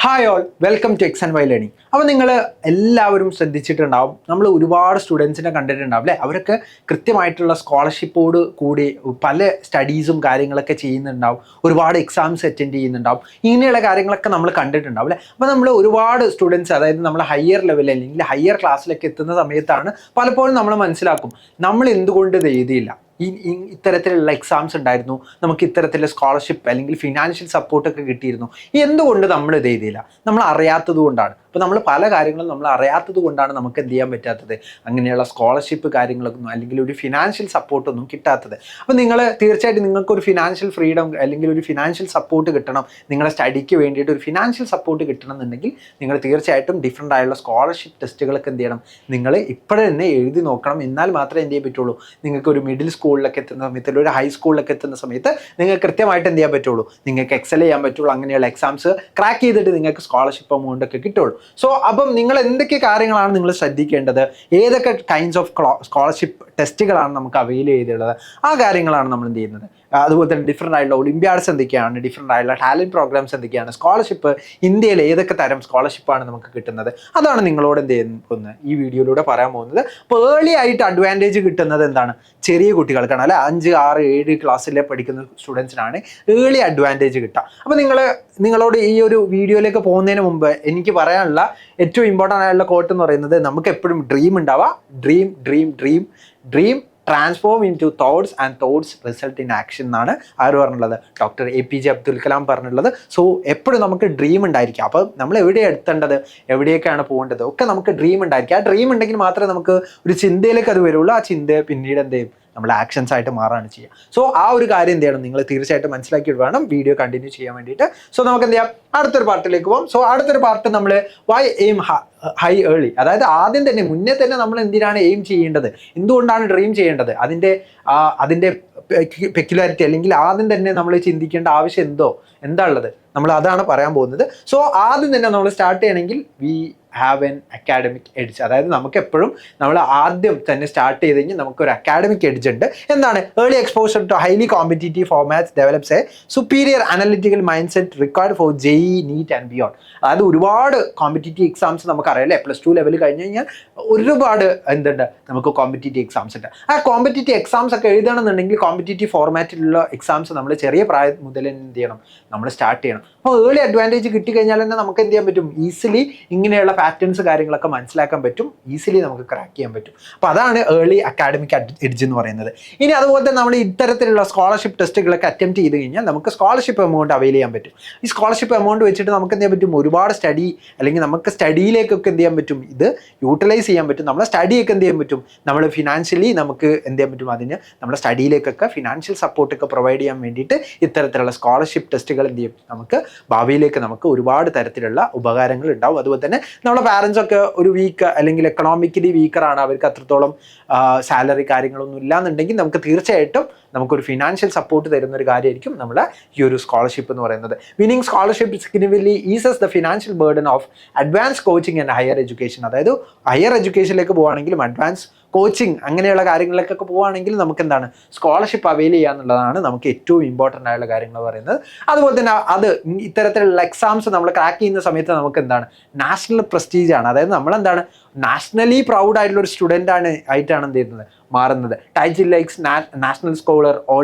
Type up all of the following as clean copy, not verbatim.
Hi all, welcome to X and Y learning. അപ്പോൾ നിങ്ങൾ എല്ലാവരും ശ്രദ്ധിച്ചിട്ടുണ്ടാവും, നമ്മൾ ഒരുപാട് സ്റ്റുഡൻസിനെ കണ്ടിട്ടുണ്ടാവും അല്ലേ. അവരൊക്കെ കൃത്യമായിട്ടുള്ള സ്കോളർഷിപ്പോട് കൂടി പല സ്റ്റഡീസും കാര്യങ്ങളൊക്കെ ചെയ്യുന്നുണ്ടാവും, ഒരുപാട് എക്സാംസ് അറ്റൻഡ് ചെയ്യുന്നുണ്ടാവും, ഇങ്ങനെയുള്ള കാര്യങ്ങളൊക്കെ നമ്മൾ കണ്ടിട്ടുണ്ടാവും അല്ലേ. അപ്പോൾ നമ്മൾ ഒരുപാട് സ്റ്റുഡൻസ്, അതായത് നമ്മൾ ഹയർ ലെവൽ അല്ലെങ്കിൽ ഹയർ ക്ലാസ്സിലേക്ക് എത്തുന്ന സമയത്താണ് പലപ്പോഴും നമ്മൾ മനസ്സിലാക്കും നമ്മൾ എന്തുകൊണ്ട് ഇത് എഴുതിയില്ല, ഇത്തരത്തിലുള്ള എക്സാംസ് ഉണ്ടായിരുന്നു, നമുക്ക് ഇത്തരത്തിലുള്ള സ്കോളർഷിപ്പ് അല്ലെങ്കിൽ ഫിനാൻഷ്യൽ സപ്പോർട്ടൊക്കെ കിട്ടിയിരുന്നു, എന്തുകൊണ്ട് നമ്മൾ ഇത് എഴുതിയില്ല, നമ്മൾ അറിയാത്തത് കൊണ്ടാണ്. അപ്പോൾ നമ്മൾ പല കാര്യങ്ങളും നമ്മൾ അറിയാത്തത് കൊണ്ടാണ് നമുക്ക് എന്ത് ചെയ്യാൻ പറ്റാത്തത്, അങ്ങനെയുള്ള സ്കോളർഷിപ്പ് കാര്യങ്ങളൊന്നും അല്ലെങ്കിൽ ഒരു ഫിനാൻഷ്യൽ സപ്പോർട്ടൊന്നും കിട്ടാത്തത്. അപ്പോൾ നിങ്ങൾ തീർച്ചയായിട്ടും നിങ്ങൾക്കൊരു ഫിനാൻഷ്യൽ ഫ്രീഡം അല്ലെങ്കിൽ ഒരു ഫിനാൻഷ്യൽ സപ്പോർട്ട് കിട്ടണം, നിങ്ങളുടെ സ്റ്റഡിക്ക് വേണ്ടിയിട്ട് ഒരു ഫിനാൻഷ്യൽ സപ്പോർട്ട് കിട്ടണം എന്നുണ്ടെങ്കിൽ നിങ്ങൾ തീർച്ചയായിട്ടും ഡിഫറൻ്റ് ആയുള്ള സ്കോളർഷിപ്പ് ടെസ്റ്റുകളൊക്കെ എന്ത് ചെയ്യണം, നിങ്ങൾ ഇപ്പോഴേ തന്നെ എഴുതി നോക്കണം. എന്നാൽ മാത്രമേ എന്ത് ചെയ്യാൻ പറ്റുള്ളൂ, നിങ്ങൾക്ക് ഒരു മിഡിൽ സ്കൂളിലൊക്കെ എത്തുന്ന സമയത്ത് അല്ലെങ്കിൽ ഒരു ഹൈ സ്കൂളിലൊക്കെ എത്തുന്ന സമയത്ത് നിങ്ങൾക്ക് കൃത്യമായിട്ട് എന്ത് ചെയ്യാൻ പറ്റുള്ളൂ, നിങ്ങൾക്ക് എക്സൽ ചെയ്യാൻ പറ്റുള്ളൂ, അങ്ങനെയുള്ള എക്സാംസ് ക്രാക്ക് ചെയ്തിട്ട് നിങ്ങൾക്ക് സ്കോളർഷിപ്പ് എമൗണ്ട് ഒക്കെ കിട്ടുള്ളൂ. സോ അപ്പം നിങ്ങൾ എന്തൊക്കെ കാര്യങ്ങളാണ് നിങ്ങൾ ശ്രദ്ധിക്കേണ്ടത്, ഏതൊക്കെ കൈൻഡ്സ് ഓഫ് സ്കോളർഷിപ്പ് ടെസ്റ്റുകളാണ് നമുക്ക് അവൈൽ ചെയ്തിട്ടുള്ളത്, ആ കാര്യങ്ങളാണ് നമ്മൾ എന്ത് ചെയ്യുന്നത്. അതുപോലെ തന്നെ ഡിഫറൻ്റ് ആയിട്ടുള്ള ഒളിമ്പ്യാഡ്സ് എന്തൊക്കെയാണ്, ഡിഫറൻ്റ് ആയിട്ടുള്ള ടാലൻറ്റ് പ്രോഗ്രാംസ് എന്തൊക്കെയാണ്, സ്കോളർഷിപ്പ് ഇന്ത്യയിൽ ഏതൊക്കെ തരം സ്കോളർഷിപ്പാണ് നമുക്ക് കിട്ടുന്നത്, അതാണ് നിങ്ങളോട് എന്ത് ചെയ്യുന്നത് ഈ വീഡിയോയിലൂടെ പറയാൻ പോകുന്നത്. അപ്പോൾ ഏർലി ആയിട്ട് അഡ്വാൻറ്റേജ് കിട്ടുന്നത് എന്താണ്, ചെറിയ കുട്ടികൾക്കാണ് അല്ലെ, 5, 6, 7 ക്ലാസ്സിലെ പഠിക്കുന്ന സ്റ്റുഡൻസിനാണ് ഏർലി അഡ്വാൻറ്റേജ് കിട്ടുക. അപ്പോൾ നിങ്ങളോട് ഈ ഒരു വീഡിയോയിലേക്ക് പോകുന്നതിന് മുമ്പ് എനിക്ക് പറയാനുള്ള ഏറ്റവും ഇമ്പോർട്ടൻ്റ് ആയിട്ടുള്ള കോട്ട് എന്ന് പറയുന്നത്, നമുക്ക് എപ്പോഴും ഡ്രീം ഉണ്ടാവുക, dream dream dream dream transform into thoughts and thoughts result in action എന്നാണ് ആര് പറഞ്ഞുള്ളത്, ഡോക്ടർ APJ അബ്ദുൽ കലാം പറഞ്ഞിട്ടുള്ളത്. സോ എപ്പോഴും നമുക്ക് ഡ്രീം ഉണ്ടായിരിക്കും. അപ്പോൾ നമ്മൾ എവിടെയാണ് എത്തേണ്ടത്, എവിടെയൊക്കെയാണ് പോകേണ്ടത് ഒക്കെ നമുക്ക് ഡ്രീം ഉണ്ടായിരിക്കും. ആ ഡ്രീം ഉണ്ടെങ്കിൽ മാത്രമേ നമുക്ക് ഒരു ചിന്തയിലേക്ക് അത് വരുള്ളൂ. ആ ചിന്ത പിന്നീട് എന്ത് ചെയ്യും, നമ്മൾ ആക്ഷൻസ് ആയിട്ട് മാറാണ് ചെയ്യുക. സോ ആ ഒരു കാര്യം എന്ത് ചെയ്യണം, നിങ്ങൾ തീർച്ചയായിട്ടും മനസ്സിലാക്കിയിട്ട് വേണം വീഡിയോ കണ്ടിന്യൂ ചെയ്യാൻ വേണ്ടിയിട്ട്. സോ നമുക്ക് എന്ത് ചെയ്യാം, അടുത്തൊരു പാർട്ടിലേക്ക് പോകാം. സോ അടുത്തൊരു പാർട്ട് നമ്മൾ വൈ എയിം ഹൈ ഏർലി, അതായത് ആദ്യം തന്നെ മുന്നേ തന്നെ നമ്മൾ എന്തിനാണ് എയിം ചെയ്യേണ്ടത്, എന്തുകൊണ്ടാണ് ഡ്രീം ചെയ്യേണ്ടത്, അതിൻ്റെ പെക്യുലാരിറ്റി അല്ലെങ്കിൽ ആദ്യം തന്നെ നമ്മൾ ചിന്തിക്കേണ്ട ആവശ്യം എന്താ ഉള്ളത്, നമ്മൾ അതാണ് പറയാൻ പോകുന്നത്. സോ ആദ്യം തന്നെ നമ്മൾ സ്റ്റാർട്ട് ചെയ്യണമെങ്കിൽ we have an academic edge, അതായത് നമുക്ക് എപ്പോഴും നമ്മൾ ആദ്യം തന്നെ സ്റ്റാർട്ട് ചെയ്ത് കഴിഞ്ഞാൽ നമുക്കൊരു അക്കാഡമിക് എഡ്ജ് ഉണ്ട്. എന്താണ്, early exposure to highly competitive formats develops a superior analytical mindset required for JEE, NEET and beyond. അതായത് ഒരുപാട് കോമ്പറ്റീറ്റീവ് എക്സാംസ് നമുക്കറിയാം അല്ലേ, +2 ലെവൽ കഴിഞ്ഞ് കഴിഞ്ഞാൽ ഒരുപാട് എന്തുണ്ട്, നമുക്ക് കോമ്പറ്റീറ്റീവ് എക്സാംസ് ഉണ്ട്. ആ കോമ്പറ്റീറ്റീവ് എക്സാംസ് ഒക്കെ എഴുതണമെന്നുണ്ടെങ്കിൽ കോമ്പറ്റീറ്റീവ് ഫോർമാറ്റിലുള്ള എക്സാംസ് നമ്മൾ ചെറിയ പ്രായം മുതൽ എന്ത് ചെയ്യണം, നമ്മൾ സ്റ്റാർട്ട് ചെയ്യണം. അപ്പോൾ ഏർലി അഡ്വാൻറ്റേജ് കിട്ടിക്കഴിഞ്ഞാൽ തന്നെ നമുക്ക് എന്ത് ചെയ്യാൻ പറ്റും, ഈസിലി ഇങ്ങനെയുള്ള പാറ്റേൺസ് കാര്യങ്ങളൊക്കെ മനസ്സിലാക്കാൻ പറ്റും, ഈസിലി നമുക്ക് ക്രാക്ക് ചെയ്യാൻ പറ്റും. അപ്പോൾ അതാണ് ഏർലി അക്കാഡമിക് എഡ്ജ് എന്ന് പറയുന്നത്. ഇനി അതുപോലെ തന്നെ നമ്മൾ ഇത്തരത്തിലുള്ള സ്കോളർഷിപ്പ് ടെസ്റ്റുകളൊക്കെ അറ്റംപ്റ്റ് ചെയ്ത് കഴിഞ്ഞാൽ നമുക്ക് സ്കോളർഷിപ്പ് എമൗണ്ട് അവൈൽ ചെയ്യാൻ പറ്റും. ഈ സ്കോളർഷിപ്പ് എമൗണ്ട് വെച്ചിട്ട് നമുക്ക് എന്ത് ചെയ്യാൻ പറ്റും, ഒരുപാട് സ്റ്റഡി അല്ലെങ്കിൽ നമുക്ക് സ്റ്റഡിയിലേക്കൊക്കെ എന്ത് ചെയ്യാൻ പറ്റും, ഇത് യൂട്ടിലൈസ് ചെയ്യാൻ പറ്റും. നമ്മളെ സ്റ്റഡിയൊക്കെ എന്ത് ചെയ്യാൻ പറ്റും, നമ്മൾ ഫിനാൻഷ്യലി നമുക്ക് എന്ത് ചെയ്യാൻ പറ്റും, അതിന് നമ്മുടെ സ്റ്റഡിയിലേക്കൊക്കെ ഫിനാൻഷ്യൽ സപ്പോർട്ടൊക്കെ പ്രൊവൈഡ് ചെയ്യാൻ വേണ്ടിയിട്ട് ഇത്തരത്തിലുള്ള സ്കോളർഷിപ്പ് ടെസ്റ്റുകൾ എന്ത് ചെയ്യും, നമുക്ക് ഭാവിയിലേക്ക് നമുക്ക് ഒരുപാട് തരത്തിലുള്ള ഉപകാരങ്ങൾ ഉണ്ടാവും. അതുപോലെ തന്നെ നമ്മളെ പാരൻസ് ഒക്കെ ഒരു വീക്ക് അല്ലെങ്കിൽ എക്കണോമിക്കലി വീക്കറാണ്, അവർക്ക് അത്രത്തോളം സാലറി കാര്യങ്ങളൊന്നും ഇല്ലാന്നുണ്ടെങ്കിൽ നമുക്ക് തീർച്ചയായിട്ടും നമുക്കൊരു ഫിനാൻഷ്യൽ സപ്പോർട്ട് തരുന്ന ഒരു കാര്യമായിരിക്കും നമ്മളെ ഈ ഒരു സ്കോളർഷിപ്പ് എന്ന് പറയുന്നത്. Winning scholarship significantly eases the financial burden of advance coaching and higher education. അതായത് ഹയർ എഡ്യൂക്കേഷനിലേക്ക് പോകുകയാണെങ്കിലും അഡ്വാൻസ് കോച്ചിങ് അങ്ങനെയുള്ള കാര്യങ്ങളിലേക്കൊക്കെ പോവുകയാണെങ്കിൽ നമുക്ക് എന്താണ്, സ്കോളർഷിപ്പ് അവൈൽ ചെയ്യുക എന്നുള്ളതാണ് നമുക്ക് ഏറ്റവും ഇമ്പോർട്ടൻ്റ് ആയുള്ള കാര്യങ്ങൾ പറയുന്നത്. അതുപോലെ തന്നെ ഇത്തരത്തിലുള്ള എക്സാംസ് നമ്മൾ ക്രാക്ക് ചെയ്യുന്ന സമയത്ത് നമുക്ക് എന്താണ്, നാഷണൽ പ്രസ്റ്റീജാണ്. അതായത് നമ്മളെന്താണ്, നാഷണലി പ്രൗഡ് ആയിട്ടുള്ള ഒരു സ്റ്റുഡൻ്റ് ആയിട്ടാണ് എന്ത് ചെയ്യുന്നത്, മാറുന്നത്. Title likes national scholar,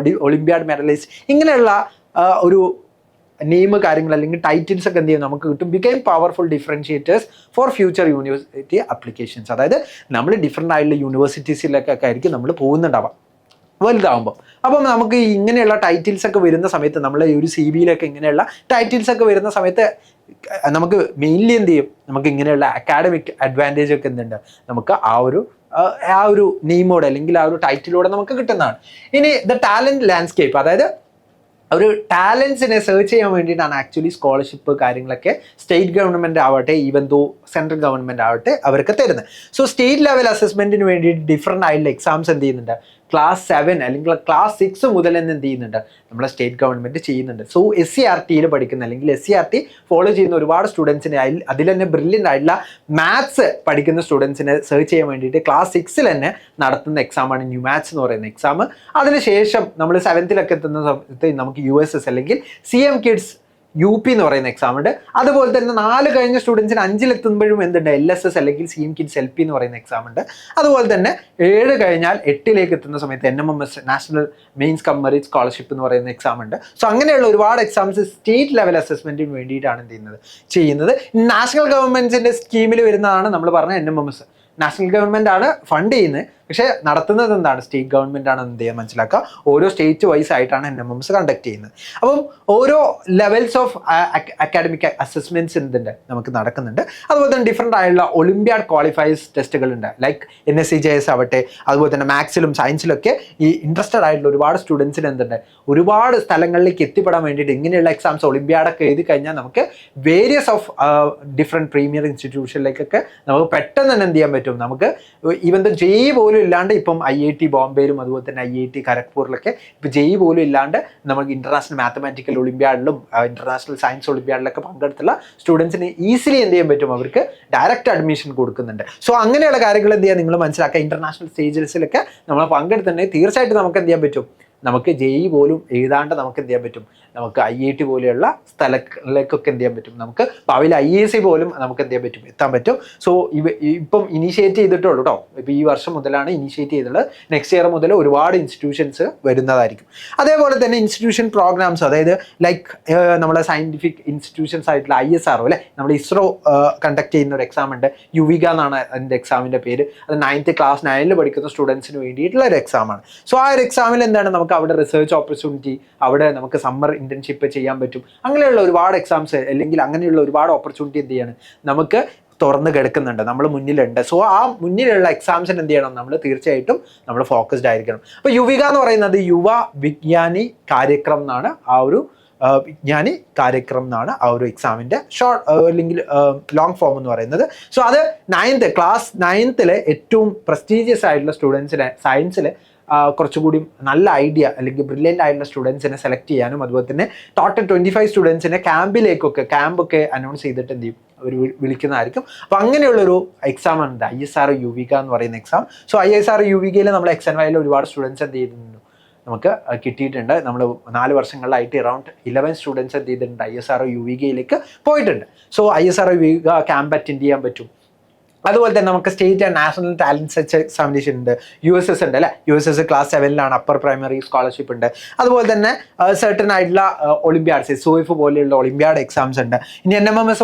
Olympiad medallist, ഇങ്ങനെയുള്ള ഒരു കാര്യങ്ങൾ അല്ലെങ്കിൽ ടൈറ്റിൽസ് ഒക്കെ എന്ത് ചെയ്യും നമുക്ക് കിട്ടും. Become powerful differentiators for future university applications. അതായത് നമ്മൾ ഡിഫറൻ്റ് ആയിട്ടുള്ള യൂണിവേഴ്സിറ്റീസിലേക്കൊക്കെ ആയിരിക്കും നമ്മൾ പോകുന്നുണ്ടാവാം വലുതാവുമ്പോൾ. അപ്പം നമുക്ക് ഇങ്ങനെയുള്ള ടൈറ്റിൽസ് ഒക്കെ വരുന്ന സമയത്ത്, നമ്മൾ ഒരു CVയിലൊക്കെ ഇങ്ങനെയുള്ള ടൈറ്റിൽസ് ഒക്കെ വരുന്ന സമയത്ത് നമുക്ക് മെയിൻലി എന്ത് ചെയ്യും, നമുക്ക് ഇങ്ങനെയുള്ള അക്കാഡമിക് അഡ്വാൻറ്റേജ് ഒക്കെ എന്തുണ്ട്, നമുക്ക് ആ ഒരു നെയിമോടെ അല്ലെങ്കിൽ ആ ഒരു ടൈറ്റിലൂടെ നമുക്ക് കിട്ടുന്നതാണ്. ഇനി ദ ടാലൻറ്റ് ലാൻഡ്സ്കേപ്പ്, അതായത് ഒരു ടാലൻസിനെ സെർച്ച് ചെയ്യാൻ വേണ്ടിയിട്ടാണ് ആക്ച്വലി സ്കോളർഷിപ്പ് കാര്യങ്ങളൊക്കെ സ്റ്റേറ്റ് ഗവൺമെൻറ് ആവട്ടെ, ഈവൻ ദോ സെൻട്രൽ ഗവൺമെൻറ് ആവട്ടെ അവർക്ക് തരുന്നത്. സോ സ്റ്റേറ്റ് ലെവൽ അസസ്മെൻറ്റിന് വേണ്ടിയിട്ട് ഡിഫറൻ്റ് ആയിട്ടുള്ള എക്സാംസ് എന്ത് ചെയ്യുന്നുണ്ട്, ക്ലാസ് 7 അല്ലെങ്കിൽ ക്ലാസ് 6 മുതൽ തന്നെ എന്ത് ചെയ്യുന്നുണ്ട്, നമ്മളെ സ്റ്റേറ്റ് ഗവൺമെൻറ് ചെയ്യുന്നുണ്ട്. സോ SCERTയിൽ പഠിക്കുന്ന അല്ലെങ്കിൽ SCERT ഫോളോ ചെയ്യുന്ന ഒരുപാട് സ്റ്റുഡൻസിനെ, അതിൽ തന്നെ ബ്രില്യൻ്റ് ആയിട്ടുള്ള മാത്സ് പഠിക്കുന്ന സ്റ്റുഡൻസിനെ സെർച്ച് ചെയ്യാൻ വേണ്ടിയിട്ട് ക്ലാസ് 6 തന്നെ നടത്തുന്ന എക്സാമാണ് ന്യൂ മാത്സ് എന്ന് പറയുന്ന എക്സാം. അതിനുശേഷം നമ്മൾ 7th എത്തുന്ന സമയത്ത് നമുക്ക് USS അല്ലെങ്കിൽ CM കിഡ്സ് UP എന്ന് പറയുന്ന എക്സാം ഉണ്ട്. അതുപോലെ തന്നെ 4 കഴിഞ്ഞ സ്റ്റുഡൻസിന് 5-ലെത്തുമ്പോഴും എന്തുണ്ട്, LSS അല്ലെങ്കിൽ സീം കിഡ്സ് LP എന്ന് പറയുന്ന എക്സാം ഉണ്ട്. അതുപോലെ തന്നെ 7 കഴിഞ്ഞാൽ 8ലേക്ക് എത്തുന്ന സമയത്ത് NMMS national mains come merit scholarship എന്ന് പറയുന്ന എക്സാം ഉണ്ട്. സോ അങ്ങനെയുള്ള ഒരുപാട് എക്സാംസ് സ്റ്റേറ്റ് ലെവൽ അസസ്മെന്റിന് വേണ്ടിയിട്ടാണ് ചെയ്യുന്നത്. നാഷണൽ ഗവൺമെന്റിന്റെ സ്കീമിൽ വരുന്നതാണ് നമ്മൾ പറഞ്ഞ NMMS. നാഷണൽ ഗവൺമെന്റ് ആണ് ഫണ്ട് ചെയ്യുന്നത്, പക്ഷേ നടത്തുന്നത് എന്താണ്, സ്റ്റേറ്റ് ഗവൺമെന്റ് ആണ് എന്ത് ചെയ്യാൻ മനസ്സിലാക്കുക. ഓരോ സ്റ്റേറ്റ് വൈസ് ആയിട്ടാണ് NMMS കണ്ടക്ട് ചെയ്യുന്നത്. അപ്പം ഓരോ ലെവൽസ് ഓഫ് അക്കാഡമിക് അസസ്മെന്റ്സ് എന്തുണ്ട് നമുക്ക് നടക്കുന്നുണ്ട്. അതുപോലെ തന്നെ ഡിഫറെൻ്റ് ആയിട്ടുള്ള ഒളിമ്പ്യാഡ് ക്വാളിഫയേഴ്സ് ടെസ്റ്റുകളുണ്ട്. ലൈക്ക് NSCJS ആവട്ടെ, അതുപോലെ തന്നെ മാത്സിലും സയൻസിലൊക്കെ ഈ ഇൻട്രസ്റ്റഡ് ആയിട്ടുള്ള ഒരുപാട് സ്റ്റുഡൻസിന് എന്തുണ്ട്, ഒരുപാട് സ്ഥലങ്ങളിലേക്ക് എത്തിപ്പെടാൻ വേണ്ടിയിട്ട് ഇങ്ങനെയുള്ള എക്സാംസ് ഒളിമ്പ്യാഡൊക്കെ എഴുതി കഴിഞ്ഞാൽ നമുക്ക് വേരിയസ് ഓഫ് ഡിഫറെൻറ്റ് പ്രീമിയർ ഇൻസ്റ്റിറ്റ്യൂഷനിലേക്കൊക്കെ നമുക്ക് പെട്ടെന്ന് തന്നെ എന്ത് ചെയ്യാൻ പറ്റും. നമുക്ക് ഈവൻ ദ JEE പോലും ഇല്ലാണ്ട് ഇപ്പം IIT ബോംബെയിലും അതുപോലെ തന്നെ IIT ഖരഗ്പൂരിലൊക്കെ ഇപ്പം JEE പോലും ഇല്ലാണ്ട് നമുക്ക് ഇന്റർനാഷണൽ മാത്തമാറ്റിക്കൽ ഒളിമ്പ്യാഡിലും ഇന്റർനാഷണൽ സയൻസ് ഒളിമ്പ്യാഡിലൊക്കെ പങ്കെടുത്തുള്ള സ്റ്റുഡൻസിന് ഈസിലി എന്ത് ചെയ്യാൻ പറ്റും, അവർക്ക് ഡയറക്റ്റ് അഡ്മിഷൻ കൊടുക്കുന്നുണ്ട്. സോ അങ്ങനെയുള്ള കാര്യങ്ങൾ എന്ത് ചെയ്യുക, നിങ്ങൾ മനസ്സിലാക്കുക. ഇന്റർനാഷണൽ സ്റ്റേജസിലൊക്കെ നമ്മൾ പങ്കെടുത്തിട്ടുണ്ടെങ്കിൽ തീർച്ചയായിട്ടും നമുക്ക് എന്ത് ചെയ്യാൻ പറ്റും, നമുക്ക് JEE പോലും എഴുതാണ്ട് നമുക്ക് എന്ത് ചെയ്യാൻ പറ്റും, നമുക്ക് IIT പോലെയുള്ള സ്ഥലങ്ങളിലേക്കൊക്കെ എന്ത് ചെയ്യാൻ പറ്റും, നമുക്ക് ഭാവിയിൽ IAC പോലും നമുക്ക് എന്ത് ചെയ്യാൻ പറ്റും, എത്താൻ പറ്റും. സോ ഇപ്പം ഇനീഷ്യേറ്റ് ചെയ്തിട്ടുള്ളൂ കേട്ടോ. ഇപ്പം ഈ വർഷം മുതലാണ് ഇനീഷ്യേറ്റ് ചെയ്തിട്ടുള്ളത്. നെക്സ്റ്റ് ഇയർ മുതൽ ഒരുപാട് ഇൻസ്റ്റിറ്റ്യൂഷൻസ് വരുന്നതായിരിക്കും. അതേപോലെ തന്നെ ഇൻസ്റ്റിറ്റ്യൂഷൻ പ്രോഗ്രാംസ്, അതായത് ലൈക്ക് നമ്മുടെ സയൻറ്റിഫിക് ഇൻസ്റ്റിറ്റ്യൂഷൻസ് ആയിട്ടുള്ള ISRO അല്ലേ, നമ്മുടെ ISRO കണ്ടക്ട് ചെയ്യുന്ന ഒരു എക്സാം ഉണ്ട്. യുവിക എന്നാണ് അതിൻ്റെ എക്സാമിൻ്റെ പേര്. അത് 9th ക്ലാസ് 9 പഠിക്കുന്ന സ്റ്റുഡൻസിന് വേണ്ടിയിട്ടുള്ള ഒരു എക്സാമാണ്. സോ ആ ഒരു എക്സാമിൽ എന്താണ്, നമുക്ക് അവിടെ റിസർച്ച് ഓപ്പർച്യൂണിറ്റി, അവിടെ നമുക്ക് സമ്മർ ഇന്റേൺഷിപ്പ് ചെയ്യാൻ പറ്റും. അങ്ങനെയുള്ള ഒരുപാട് എക്സാംസ് അല്ലെങ്കിൽ അങ്ങനെയുള്ള ഒരുപാട് ഓപ്പർച്യൂണിറ്റി എന്ത് ചെയ്യാണ്, നമുക്ക് തുറന്ന് കിടക്കുന്നുണ്ട്, നമ്മൾ മുന്നിലുണ്ട്. സോ ആ മുന്നിലുള്ള എക്സാംസിന് എന്ത് ചെയ്യണം, നമ്മൾ തീർച്ചയായിട്ടും നമ്മൾ ഫോക്കസ്ഡ് ആയിരിക്കണം. അപ്പോൾ യുവിക എന്ന് പറയുന്നത് യുവ വിജ്ഞാനി കാര്യക്രം എന്നാണ് ആ ഒരു വിജ്ഞാനി കാര്യക്രം എന്നാണ് ആ ഒരു എക്സാമിൻ്റെ ഷോർട്ട് അല്ലെങ്കിൽ ലോങ് ഫോം എന്ന് പറയുന്നത്. സോ അത് ക്ലാസ് 9th ഏറ്റവും പ്രസ്റ്റീജിയസ് ആയിട്ടുള്ള സ്റ്റുഡൻസിനെ സയൻസിൽ കുറച്ചുകൂടി നല്ല ഐഡിയ അല്ലെങ്കിൽ ബ്രില്യൻ്റ് ആയിട്ടുള്ള സ്റ്റുഡൻസിനെ സെലക്ട് ചെയ്യാനും, അതുപോലെ തന്നെ ടോട്ടൽ 25 സ്റ്റുഡൻസിനെ ക്യാമ്പൊക്കെ അനൗൺസ് ചെയ്തിട്ട് എന്ത് ചെയ്യും, അവർ വിളിക്കുന്നതായിരിക്കും. അപ്പോൾ അങ്ങനെയുള്ളൊരു എക്സാമാണ് ISRO യുവിക എന്ന് പറയുന്ന എക്സാം. സോ ISRO യുവികയിൽ നമ്മൾ XNYയിൽ ഒരുപാട് സ്റ്റുഡൻസ് എന്ത് ചെയ്തിട്ടുണ്ട്, നമുക്ക് കിട്ടിയിട്ടുണ്ട്. നമ്മൾ 4 വർഷങ്ങളിലായിട്ട് അറൗണ്ട് 11 സ്റ്റുഡൻസ് എന്ത് ചെയ്തിട്ടുണ്ട്, ISRO യുവികയിലേക്ക് പോയിട്ടുണ്ട്. So ISRO Yuvika camp attend ചെയ്യാൻ പറ്റും. അതുപോലെ തന്നെ നമുക്ക് state and national talent search examination ഉണ്ട്. USS ഉണ്ട് അല്ലേ, USS ക്ലാസ് 7ലാണ് അപ്പർ പ്രൈമറി സ്കോളർഷിപ്പ് ഉണ്ട്. അതുപോലെ തന്നെ സർട്ടൻ ആയിട്ടുള്ള ഒളിമ്പ്യാഡ്സ്, SOF പോലെയുള്ള ഒളിമ്പ്യാഡ് എക്സാംസ് ഉണ്ട്. ഇനി NMMS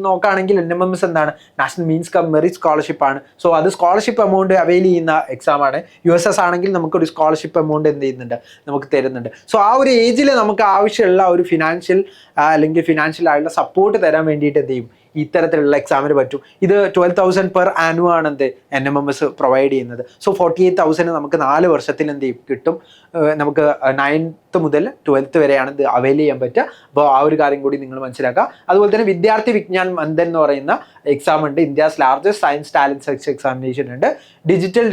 നോക്കുകയാണെങ്കിൽ NMMS എന്താണ്, national means cum merit scholarship ആണ്. സോ അത് സ്കോളർഷിപ്പ് എമൗണ്ട് അവൈൽ ചെയ്യുന്ന എക്സാമാണ്. USS ആണെങ്കിൽ നമുക്കൊരു സ്കോളർഷിപ്പ് എമൗണ്ട് എന്ത് ചെയ്യുന്നുണ്ട്, നമുക്ക് തരുന്നുണ്ട്. സോ ആ ഒരു ഏജിൽ നമുക്ക് ആവശ്യമുള്ള ഒരു ഫിനാൻഷ്യൽ ആയിട്ടുള്ള സപ്പോർട്ട് തരാൻ വേണ്ടിയിട്ട് എന്ത് ചെയ്യും, ഇത്തരത്തിലുള്ള എക്സാമിന് പറ്റും. ഇത് 12,000 പെർ ആനുവൽ ആണ് എന്ത് NMMS പ്രൊവൈഡ് ചെയ്യുന്നത്. സോ 48,000 നമുക്ക് 4 വർഷത്തിൽ എന്ത് ചെയ്യും കിട്ടും. നമുക്ക് 9th മുതൽ 12th വരെയാണ് ഇത് അവൈൽ ചെയ്യാൻ പറ്റുക. അപ്പോൾ ആ ഒരു കാര്യം കൂടി നിങ്ങൾ മനസ്സിലാക്കുക. അതുപോലെ തന്നെ വിദ്യാർത്ഥി വിജ്ഞാൻ മന്ദൻ എന്ന് പറയുന്ന എക്സാം ഉണ്ട്. India's largest science talent search examination ഉണ്ട്. ഡിജിറ്റൽ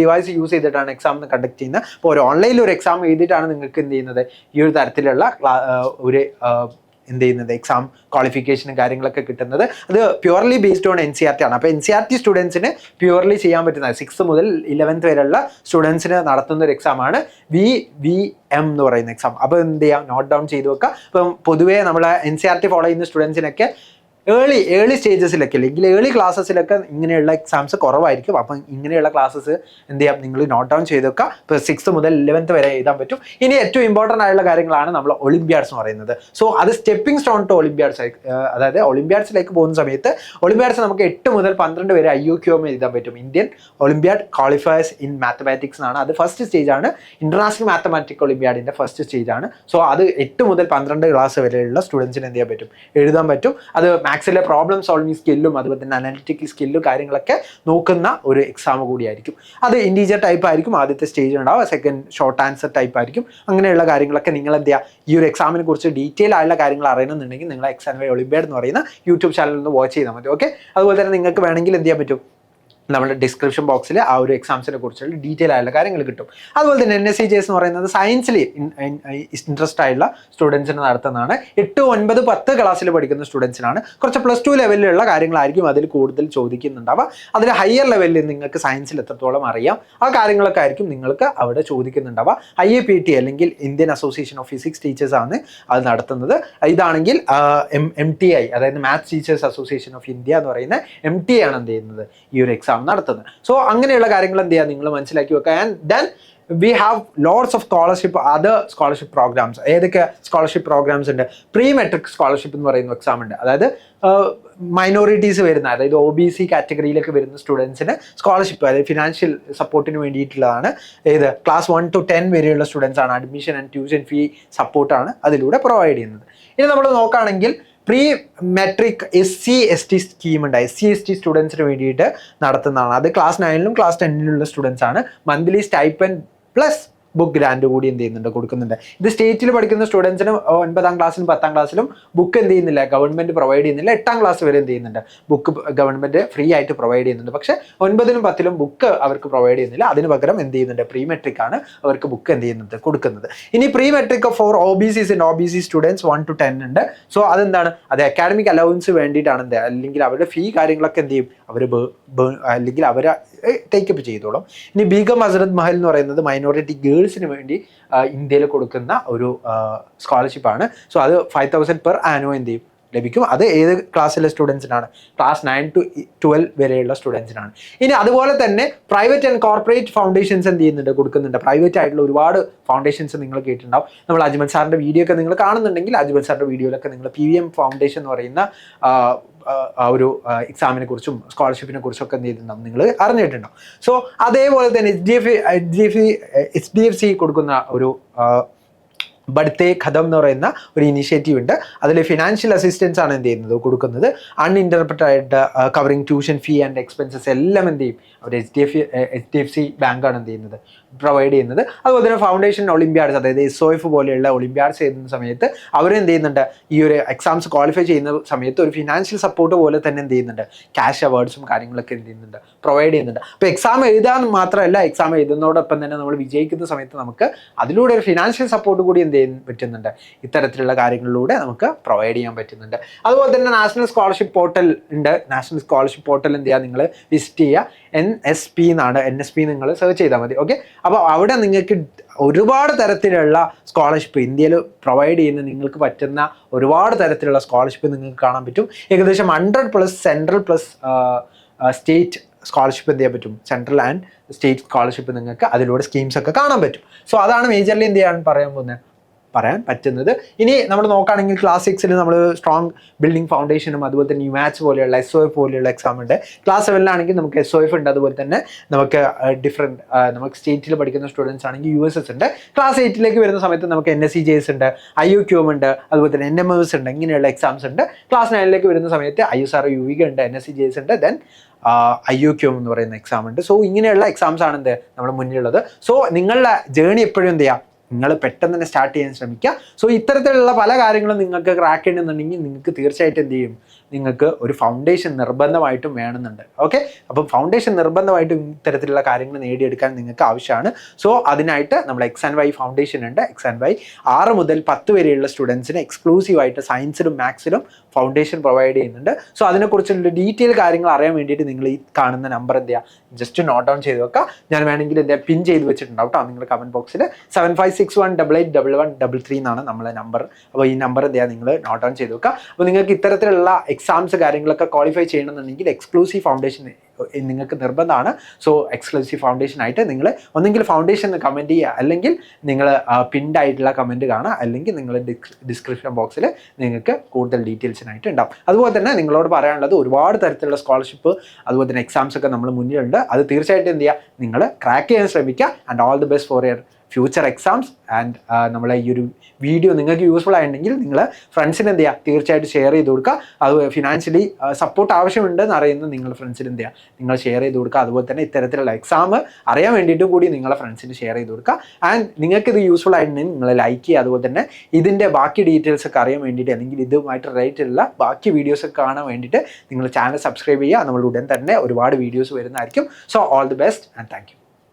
ഡിവൈസ് യൂസ് ചെയ്തിട്ടാണ് എക്സാം കണ്ടക്ട് ചെയ്യുന്നത്. അപ്പോൾ ഒരു ഓൺലൈനിൽ ഒരു എക്സാം എഴുതിയിട്ടാണ് നിങ്ങൾക്ക് എന്ത് ചെയ്യുന്നത്, ഈ ഒരു തരത്തിലുള്ള ഒരു എന്ത് ചെയ്യുന്നത്, എക്സാം ക്വാളിഫിക്കേഷനും കാര്യങ്ങളൊക്കെ കിട്ടുന്നത്. അത് പ്യുവർലി ബേസ്ഡ് ഓൺ NCERT ആണ്. അപ്പോൾ NCERT സ്റ്റുഡൻസിന് പ്യുവർലി ചെയ്യാൻ പറ്റുന്നത് 6th മുതൽ 11th വരെയുള്ള സ്റ്റുഡൻസിന് നടത്തുന്ന ഒരു എക്സാമാണ് VVM എന്ന് പറയുന്ന എക്സാം. അപ്പോൾ എന്ത് ചെയ്യാം, നോട്ട് ഡൗൺ ചെയ്ത് വെക്കുക. അപ്പം പൊതുവേ നമ്മളെ NCERT ഫോളോ ചെയ്യുന്ന സ്റ്റുഡൻസിനൊക്കെ ഏർലി സ്റ്റേജസിലൊക്കെ അല്ലെങ്കിൽ ഏർലി ക്ലാസ്സസിലൊക്കെ ഇങ്ങനെയുള്ള എക്സാംസ് കുറവായിരിക്കും. അപ്പം ഇങ്ങനെയുള്ള ക്ലാസ്സസ് എന്ത് ചെയ്യാം, നിങ്ങൾ നോട്ട് ഡൗൺ ചെയ്ത് വെക്കുക. ഇപ്പോൾ 6th മുതൽ 11th വരെ എഴുതാൻ പറ്റും. ഇനി ഏറ്റവും ഇമ്പോർട്ടൻ്റ് ആയിട്ടുള്ള കാര്യങ്ങളാണ് നമ്മൾ ഒളിമ്പ്യാഡ്സ് എന്ന് പറയുന്നത്. സോ അത് സ്റ്റെപ്പിംഗ് സ്റ്റോൺ ടു ഒളിമ്പ്യാഡ്സ്, അതായത് ഒളിമ്പ്യാഡ്സിലേക്ക് പോകുന്ന സമയത്ത് ഒളിമ്പ്യാഡ്സ് നമുക്ക് 8 മുതൽ 12 വരെ IUQM എഴുതാൻ പറ്റും. Indian Olympiad qualifiers in mathematics ആണ്. അത് ഫസ്റ്റ് സ്റ്റേജ് ആണ്. ഇന്റർനാഷണൽ മാത്തമാറ്റിക് ഒളിമ്പ്യാഡിൻ്റെ ഫസ്റ്റ് സ്റ്റേജ് ആണ്. സോ അത് 8 മുതൽ 12 ക്ലാസ് വരെയുള്ള സ്റ്റുഡൻസിന് എന്ത് ചെയ്യാൻ പറ്റും, എഴുതാൻ പറ്റും. അത് മാത്സിലെ പ്രോബ്ലം സോൾവിങ് സ്കില്ലും അതുപോലെ തന്നെ അനാലിറ്റിക്കൽ സ്കില്ലും കാര്യങ്ങളൊക്കെ നോക്കുന്ന ഒരു എക്സാം കൂടിയായിരിക്കും. അത് ഇൻറ്റീജർ ടൈപ്പ് ആയിരിക്കും. ആദ്യത്തെ സ്റ്റേജ് ഉണ്ടാവും. സെക്കൻഡ് ഷോർട്ട് ആൻസർ ടൈപ്പ് ആയിരിക്കും. അങ്ങനെയുള്ള കാര്യങ്ങളൊക്കെ നിങ്ങൾ എന്ത് ചെയ്യുക, ഈ ഒരു എക്സാമിനെ കുറിച്ച് ഡീറ്റെയിൽ ആയിട്ടുള്ള കാര്യങ്ങൾ അറിയണമെന്നുണ്ടെങ്കിൽ നിങ്ങൾ XNY ഒളിമ്പ്യാഡ് എന്ന് പറയുന്ന യൂട്യൂബ് ചാനലിൽ നിന്ന് വാച്ച് ചെയ്താൽ മതി. ഓക്കെ. അതുപോലെ തന്നെ നിങ്ങൾക്ക് വേണമെങ്കിൽ എന്ത് ചെയ്യാൻ പറ്റും, നമ്മുടെ ഡിസ്ക്രിപ്ഷൻ ബോക്സിൽ ആ ഒരു എക്സാംസിനെ കുറിച്ചുള്ള ഡീറ്റെയിൽ ആയിട്ടുള്ള കാര്യങ്ങൾ കിട്ടും. അതുപോലെ തന്നെ NSCJS എന്ന് പറയുന്നത് സയൻസിൽ ഇൻട്രസ്റ്റ് ആയിട്ടുള്ള സ്റ്റുഡൻസിന് നടത്തുന്നതാണ്. 8, 9, 10 ക്ലാസ്സിൽ പഠിക്കുന്ന സ്റ്റുഡൻസിനാണ്. കുറച്ച് +2 ലെവലിലുള്ള കാര്യങ്ങളായിരിക്കും അതിൽ കൂടുതൽ ചോദിക്കുന്നുണ്ടാവുക. അതിൽ ഹയർ ലെവലിൽ നിങ്ങൾക്ക് സയൻസിൽ എത്രത്തോളം അറിയാം ആ കാര്യങ്ങളൊക്കെ ആയിരിക്കും നിങ്ങൾക്ക് അവിടെ ചോദിക്കുന്നുണ്ടാവുക. IAPT അല്ലെങ്കിൽ Indian association of physics teachers ആണ് അത് നടത്തുന്നത്. ഇതാണെങ്കിൽ MTI അതായത് maths teachers association of India എന്ന് പറയുന്ന MTA ആണ് എന്ത് ചെയ്യുന്നത് ഈ ഒരു എക്സാം നടത്തുന്നത്. സോ അങ്ങനെയുള്ള കാര്യങ്ങൾ എന്ത് ചെയ്യുക നിങ്ങൾ മനസ്സിലാക്കി വെക്കുക. And then we have lots of scholarship, other scholarship programs. ഏതൊക്കെ സ്കോളർഷിപ്പ് പ്രോഗ്രാംസ് ഉണ്ട്? പ്രീ മെട്രിക് സ്കോളർഷിപ്പ് എന്ന് പറയുന്ന എക്സാം ഉണ്ട്. അതായത് മൈനോറിറ്റീസ് വരുന്ന, അതായത് OBC കാറ്റഗറിയിലേക്ക് വരുന്ന സ്റ്റുഡൻസിന് സ്കോളർഷിപ്പ്, അതായത് ഫിനാൻഷ്യൽ സപ്പോർട്ടിന് വേണ്ടിയിട്ടുള്ളതാണ്. ഏത് ക്ലാസ് 1 to 10 വരെയുള്ള സ്റ്റുഡൻസ് ആണ്. അഡ്മിഷൻ ആൻഡ് ട്യൂഷൻ ഫീ സപ്പോർട്ടാണ് അതിലൂടെ പ്രൊവൈഡ് ചെയ്യുന്നത്. ഇനി നമ്മൾ നോക്കുകയാണെങ്കിൽ പ്രീ മെട്രിക് SC/ST സ്കീം ഉണ്ട്. SC/ST സ്റ്റുഡൻസിന് വേണ്ടിയിട്ട് നടത്തുന്നതാണ്. അത് ക്ലാസ് 9ലും ക്ലാസ് 10ലുള്ള സ്റ്റുഡൻസ് ആണ്. Monthly stipend plus book grand കൂടി എന്ത് ചെയ്യുന്നുണ്ട് കൊടുക്കുന്നുണ്ട്. ഇത് സ്റ്റേറ്റിൽ പഠിക്കുന്ന സ്റ്റുഡൻസിനും 9ാം ക്ലാസ്സിലും 10ാം ക്ലാസ്സിലും ബുക്ക് എന്ത് ചെയ്യുന്നില്ല, ഗവൺമെന്റ് പ്രൊവൈഡ് ചെയ്യുന്നില്ല. 8ാം ക്ലാസ് വരെ എന്ത് ചെയ്യുന്നുണ്ട്, ബുക്ക് ഗവൺമെന്റ് ഫ്രീ ആയിട്ട് പ്രൊവൈഡ് ചെയ്യുന്നുണ്ട്. പക്ഷേ 9ലും 10ലും ബുക്ക് അവർക്ക് പ്രൊവൈഡ് ചെയ്യുന്നില്ല. അതിന് പകരം എന്ത് ചെയ്യുന്നുണ്ട്, പ്രീ മെട്രിക് ആണ് അവർക്ക് ബുക്ക് എന്ത് ചെയ്യുന്നത് കൊടുക്കുന്നത്. ഇനി പ്രീ മെട്രിക് ഫോർ OBCs ഉണ്ട്. OBC സ്റ്റുഡൻസ് 1 to 10 ഉണ്ട്. സോ അതെന്താണ്, അത് അക്കാഡമിക് അലവൻസ് വേണ്ടിയിട്ടാണ്. എന്ത് അല്ലെങ്കിൽ അവരുടെ ഫീ കാര്യങ്ങളൊക്കെ എന്ത് ചെയ്യും അവർ അല്ലെങ്കിൽ അവർ ടേക്കപ്പ് ചെയ്തോളും. ഇനി ബീഗം ഹസ്രത് മഹൽ എന്ന് പറയുന്നത് മൈനോറിറ്റി ഗേൾസിന് വേണ്ടി ഇന്ത്യയിൽ കൊടുക്കുന്ന ഒരു സ്കോളർഷിപ്പാണ്. സോ അത് 5,000 പെർ ആനുവൽ എന്ത് ചെയ്യും ലഭിക്കും. അത് ഏത് ക്ലാസ്സിലെ സ്റ്റുഡൻസിനാണ്? ക്ലാസ് 9 to 12 വരെയുള്ള സ്റ്റുഡൻസിനാണ്. ഇനി അതുപോലെ തന്നെ പ്രൈവറ്റ് ആൻഡ് കോർപ്പറേറ്റ് ഫൗണ്ടേഷൻസ് എന്ത് ചെയ്യുന്നുണ്ട്, കൊടുക്കുന്നുണ്ട്. പ്രൈവറ്റ് ആയിട്ടുള്ള ഒരുപാട് ഫൗണ്ടേഷൻസ് നിങ്ങൾ കേട്ടിട്ടുണ്ടാവും. നമ്മൾ അജ്മൽ സാറിൻ്റെ വീഡിയോ ഒക്കെ നിങ്ങൾ കാണുന്നുണ്ടെങ്കിൽ അജ്മൽ സാറിൻ്റെ വീഡിയോയിലൊക്കെ നിങ്ങൾ PVM ഫൗണ്ടേഷൻ എന്ന് പറയുന്ന ആ ഒരു എക്സാമിനെ കുറിച്ചും സ്കോളർഷിപ്പിനെ കുറിച്ചും ഒക്കെ എന്ത് ചെയ്തിട്ടുണ്ടാവും, നിങ്ങൾ അറിഞ്ഞിട്ടുണ്ടാവും. സോ അതേപോലെ തന്നെ HDFC കൊടുക്കുന്ന ഒരു ബഡ്തേ ഖദം എന്ന് പറയുന്ന ഒരു ഇനിഷ്യേറ്റീവ് ഉണ്ട്. അതിൽ ഫിനാൻഷ്യൽ അസിസ്റ്റൻസ് ആണ് എന്ത് ചെയ്യുന്നത് കൊടുക്കുന്നത്. Uninterpreted covering tuition fee and expenses എല്ലാം എന്ത് ചെയ്യും അവർ HDFC ബാങ്കാണ് എന്ത് ചെയ്യുന്നത് പ്രൊവൈഡ് ചെയ്യുന്നത്. അതുപോലെ തന്നെ ഫൗണ്ടേഷൻ ഒളിമ്പ്യാഡ്സ്, അതായത് SOF പോലെയുള്ള ഒളിമ്പ്യാഡ്സ് ചെയ്യുന്ന സമയത്ത് അവരെന്ത് ചെയ്യുന്നുണ്ട്, ഈ ഒരു എക്സാംസ് ക്വാളിഫൈ ചെയ്യുന്ന സമയത്ത് ഒരു ഫിനാൻഷ്യൽ സപ്പോർട്ട് പോലെ തന്നെ എന്ത് ചെയ്യുന്നുണ്ട്, ക്യാഷ് അവാർഡ്സും കാര്യങ്ങളൊക്കെ എന്ത് ചെയ്യുന്നുണ്ട് പ്രൊവൈഡ് ചെയ്യുന്നുണ്ട്. അപ്പോൾ എക്സാം എഴുതാൻ മാത്രമല്ല, എക്സാം എഴുതുന്നതോടൊപ്പം തന്നെ നമ്മൾ വിജയിക്കുന്ന സമയത്ത് നമുക്ക് അതിലൂടെ ഒരു ഫിനാൻഷ്യൽ സപ്പോർട്ട് കൂടി എന്ത് ചെയ്യാൻ പറ്റുന്നുണ്ട്, ഇത്തരത്തിലുള്ള കാര്യങ്ങളിലൂടെ നമുക്ക് പ്രൊവൈഡ് ചെയ്യാൻ പറ്റുന്നുണ്ട്. അതുപോലെ തന്നെ നാഷണൽ സ്കോളർഷിപ്പ് പോർട്ടൽ ഉണ്ട്. നാഷണൽ സ്കോളർഷിപ്പ് പോർട്ടൽ എന്ത് ചെയ്യുക, നിങ്ങൾ വിസിറ്റ് ചെയ്യുക. NSP എന്നാണ്. NSP നിങ്ങൾ സെർച്ച് ചെയ്താൽ മതി. ഓക്കെ, അപ്പോൾ അവിടെ നിങ്ങൾക്ക് ഒരുപാട് തരത്തിലുള്ള സ്കോളർഷിപ്പ് ഇന്ത്യയിൽ പ്രൊവൈഡ് ചെയ്യുന്ന നിങ്ങൾക്ക് പറ്റുന്ന ഒരുപാട് തരത്തിലുള്ള സ്കോളർഷിപ്പ് നിങ്ങൾക്ക് കാണാൻ പറ്റും. ഏകദേശം 100+ സെൻട്രൽ പ്ലസ് സ്റ്റേറ്റ് സ്കോളർഷിപ്പ് എന്ത് ചെയ്യാൻ പറ്റും, സെൻട്രൽ ആൻഡ് സ്റ്റേറ്റ് സ്കോളർഷിപ്പ് നിങ്ങൾക്ക് അതിലൂടെ സ്കീംസ് ഒക്കെ കാണാൻ പറ്റും. സോ അതാണ് മേജർലി എന്ത് ചെയ്യാൻ പറയാൻ പറ്റുന്നത്. ഇനി നമ്മൾ നോക്കുകയാണെങ്കിൽ ക്ലാസ് 6ൽ നമ്മൾ സ്ട്രോങ് ബിൽഡിംഗ് ഫൗണ്ടേഷനും അതുപോലെ തന്നെ UMATS പോലെയുള്ള SOF പോലെയുള്ള എക്സാം ഉണ്ട്. ക്ലാസ് 7ലാണെങ്കിൽ നമുക്ക് SOF ഉണ്ട്. അതുപോലെ തന്നെ നമുക്ക് നമുക്ക് സ്റ്റേറ്റിൽ പഠിക്കുന്ന സ്റ്റുഡൻസ് ആണെങ്കിൽ USS ഉണ്ട്. ക്ലാസ് 8ലേക്ക് വരുന്ന സമയത്ത് നമുക്ക് NSCJS ഉണ്ട്, IOQM ഉണ്ട്, അതുപോലെ തന്നെ NMS ഉണ്ട്. ഇങ്ങനെയുള്ള എക്സാംസ് ഉണ്ട്. ക്ലാസ് 9ലേക്ക് വരുന്ന സമയത്ത് ISRO UVIC ഉണ്ട്, NSCJS ഉണ്ട്, ദെൻ IOQM എന്ന് പറയുന്ന എക്സാം ഉണ്ട്. സോ ഇങ്ങനെയുള്ള എക്സാംസ് ആണ് എന്ത് നമ്മുടെ മുന്നിലുള്ളത്. സോ നിങ്ങളുടെ ജേണി എപ്പോഴും എന്ത് ചെയ്യുക, നിങ്ങൾ പെട്ടെന്ന് തന്നെ സ്റ്റാർട്ട് ചെയ്യാൻ ശ്രമിക്കുക. സോ ഇത്തരത്തിലുള്ള പല കാര്യങ്ങളും നിങ്ങൾക്ക് ക്രാക്ക് ചെയ്യണമെന്നുണ്ടെങ്കിൽ നിങ്ങൾക്ക് തീർച്ചയായിട്ടും എന്ത് ചെയ്യും, നിങ്ങൾക്ക് ഒരു ഫൗണ്ടേഷൻ നിർബന്ധമായിട്ടും വേണമെന്നുണ്ട്. ഓക്കെ, അപ്പം ഫൗണ്ടേഷൻ നിർബന്ധമായിട്ടും ഇത്തരത്തിലുള്ള കാര്യങ്ങൾ നേടിയെടുക്കാൻ നിങ്ങൾക്ക് ആവശ്യമാണ്. സോ അതിനായിട്ട് നമ്മൾ X&Y ഫൗണ്ടേഷൻ ഉണ്ട്. X&Y 6 മുതൽ 10 വരെയുള്ള സ്റ്റുഡൻസിന് എക്സ്ക്ലൂസീവായിട്ട് സയൻസിലും മാത്സിലും ഫൗണ്ടേഷൻ പ്രൊവൈഡ് ചെയ്യുന്നുണ്ട്. സോ അതിനെക്കുറിച്ചുള്ള ഡീറ്റെയിൽ കാര്യങ്ങൾ അറിയാൻ വേണ്ടിയിട്ട് നിങ്ങൾ ഈ കാണുന്ന നമ്പർ എന്ത് ചെയ്യുക, ജസ്റ്റ് നോട്ട് ഡൗൺ ചെയ്ത് വെക്കുക. ഞാൻ വേണമെങ്കിൽ എന്താ പിൻ ചെയ്ത് വെച്ചിട്ടുണ്ടാവും കേട്ടോ നിങ്ങളുടെ കമൻറ്റ് ബോക്സിൽ. 7561881133 എന്നാണ് നമ്മളെ നമ്പർ. അപ്പോൾ ഈ നമ്പർ എന്ത് ചെയ്യുക, നിങ്ങൾ നോട്ട് ഡൗൺ ചെയ്ത് വെക്കുക. അപ്പോൾ നിങ്ങൾക്ക് ഇത്തരത്തിലുള്ള എക്സാംസ് കാര്യങ്ങളൊക്കെ ക്വാളിഫൈ ചെയ്യണമെന്നുണ്ടെങ്കിൽ എക്സ്ക്ലൂസീവ് ഫൗണ്ടേഷൻ നിങ്ങൾക്ക് നിർബന്ധമാണ്. സോ എക്സ്ക്ലൂസീവ് ഫൗണ്ടേഷനായിട്ട് നിങ്ങൾ ഒന്നെങ്കിൽ ഫൗണ്ടേഷൻ കമൻറ്റ് ചെയ്യുക, അല്ലെങ്കിൽ നിങ്ങൾ പിൻഡ് ആയിട്ടുള്ള കമൻറ്റ് കാണുക, അല്ലെങ്കിൽ നിങ്ങൾ ഡിസ്ക്രിപ്ഷൻ ബോക്സിൽ നിങ്ങൾക്ക് കൂടുതൽ ഡീറ്റെയിൽസിനായിട്ട് ഉണ്ടാവും. അതുപോലെ തന്നെ നിങ്ങളോട് പറയാനുള്ളത് ഒരുപാട് തരത്തിലുള്ള സ്കോളർഷിപ്പ് അതുപോലെ തന്നെ എക്സാംസ് ഒക്കെ നമ്മൾ മുന്നിലുണ്ട്. അത് തീർച്ചയായിട്ടും എന്ത് ചെയ്യുക, നിങ്ങൾ ക്രാക്ക് ചെയ്യാൻ ശ്രമിക്കുക. And all the best for your future exams. And നമ്മളെ ഈ ഒരു വീഡിയോ നിങ്ങൾക്ക് യൂസ്ഫുൾ ആയിട്ടുണ്ടെങ്കിൽ നിങ്ങൾ ഫ്രണ്ട്സിന് എന്ത് ചെയ്യുക, തീർച്ചയായിട്ടും ഷെയർ ചെയ്ത് കൊടുക്കുക. അത് ഫിനാൻഷ്യലി സപ്പോർട്ട് ആവശ്യമുണ്ടെന്ന് അറിയുന്ന നിങ്ങളുടെ ഫ്രണ്ട്സിന് എന്ത് ചെയ്യുക, നിങ്ങൾ ഷെയർ ചെയ്ത് കൊടുക്കുക. അതുപോലെ തന്നെ ഇത്തരത്തിലുള്ള എക്സാം അറിയാൻ വേണ്ടിയിട്ടും കൂടി നിങ്ങളുടെ ഫ്രണ്ട്സിന് ഷെയർ ചെയ്ത് കൊടുക്കുക. ആൻഡ് നിങ്ങൾക്ക് ഇത് യൂസ്ഫുൾ ആയിട്ടുണ്ടെങ്കിൽ നിങ്ങൾ ലൈക്ക് ചെയ്യുക. അതുപോലെ തന്നെ ഇതിൻ്റെ ബാക്കി ഡീറ്റെയിൽസ് ഒക്കെ അറിയാൻ വേണ്ടിയിട്ട് അല്ലെങ്കിൽ ഇതുമായിട്ട് റിലേറ്റഡ് ഉള്ള ബാക്കി വീഡിയോസ് ഒക്കെ കാണാൻ വേണ്ടിയിട്ട് നിങ്ങൾ ചാനൽ സബ്സ്ക്രൈബ് ചെയ്യുക. നമ്മൾ ഉടൻ തന്നെ ഒരുപാട് വീഡിയോസ് വരുന്നതായിരിക്കും. So all the best and thank you.